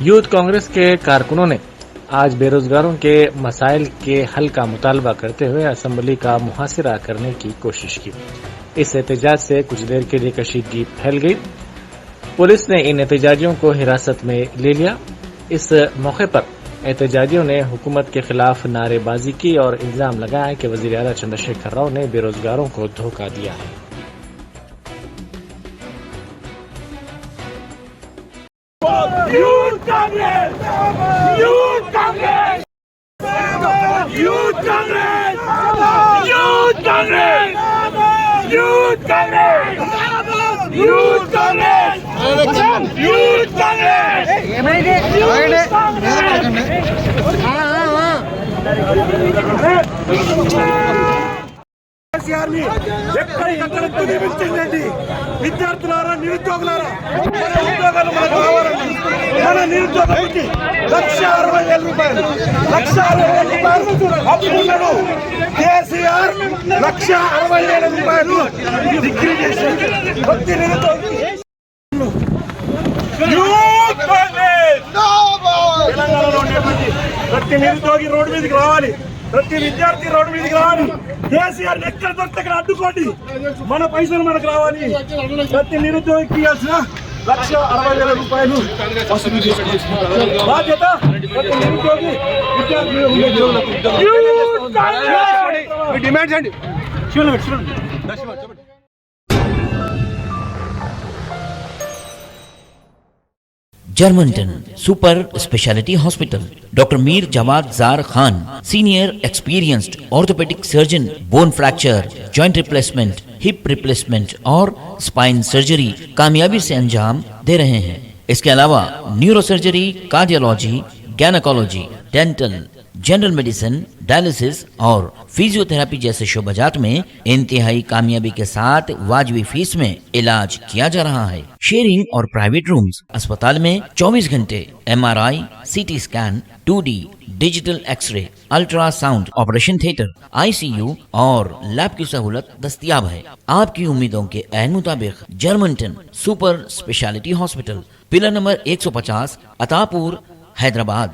Youth Congress के कारकुनों ने आज बेरोजगारों के मसाइल के हल का मुतालबा करते हुए असेंबली का मुहासिरा करने की कोशिश की। इस एहतजाज से कुछ देर के लिए कशीदगी फैल गई। पुलिस ने इन एहतजाजियों को हिरासत में ले लिया। इस मौके पर एहतजाजियों ने हुकूमत के खिलाफ नारेबाजी की और इल्जाम लगाया कि वजीर आला चंद्रशेखर राव ने बेरोजगारों को धोखा दिया है। Youth Congress, youth Congress, youth Congress, youth Congress, youth Congress, youth Congress, youth Congress ఎక్కడికక్కడ కుదిపించిందండి। విద్యార్థులారా, నిరుద్యోగులారా, మన ఉద్యోగాలు మనకు కావాలండి। మన నిరుద్యోగులకి 1,60,000 రూపాయలు, 1,60,000 రూపాయలు అప్పున్నాడు కేసీఆర్। 1,60,000 రూపాయలు డిగ్రీ చేసి ప్రతి నిరుద్యోగి తెలంగాణలో ఉండేటువంటి ప్రతి నిరుద్యోగి రోడ్డు మీదకి రావాలి, ప్రతి విద్యార్థి రోడ్డు మీదకి రావాలి। కేసీఆర్ ఎక్కడ దొరికితే అక్కడ అడ్డుకోండి, మన పైసలు మనకు రావాలి। ప్రతి నిరుద్యోగికి ఇవ్వాల్సిన 1,60,000 రూపాయలు వసూలు చేసుకోవాల్సిన బాధ్యత ప్రతి నిరుద్యోగి డిమాండ్స్ అండి। Germanten super speciality hospital. Doctor Mir Jawad Zar Khan, senior experienced orthopaedic surgeon, bone fracture, joint replacement, hip replacement और स्पाइन सर्जरी कामयाबी से अंजाम दे रहे हैं। इसके अलावा neuro surgery, cardiology, gynaecology, dental, general medicine, dialysis और फिजियोथेरेपी जैसे शोबाजात में इंतहाई कामयाबी के साथ वाजबी फीस में इलाज किया जा रहा है। शेयरिंग और प्राइवेट रूम्स। अस्पताल में 24 घंटे MRI, CT scan, 2D digital x-ray, ultrasound, operation theatre, ICU और लैब की सहूलत दस्तयाब है। आपकी उम्मीदों के ऐन मुताबिक Germanten super speciality hospital, pillar number 150, Attapur, Hyderabad.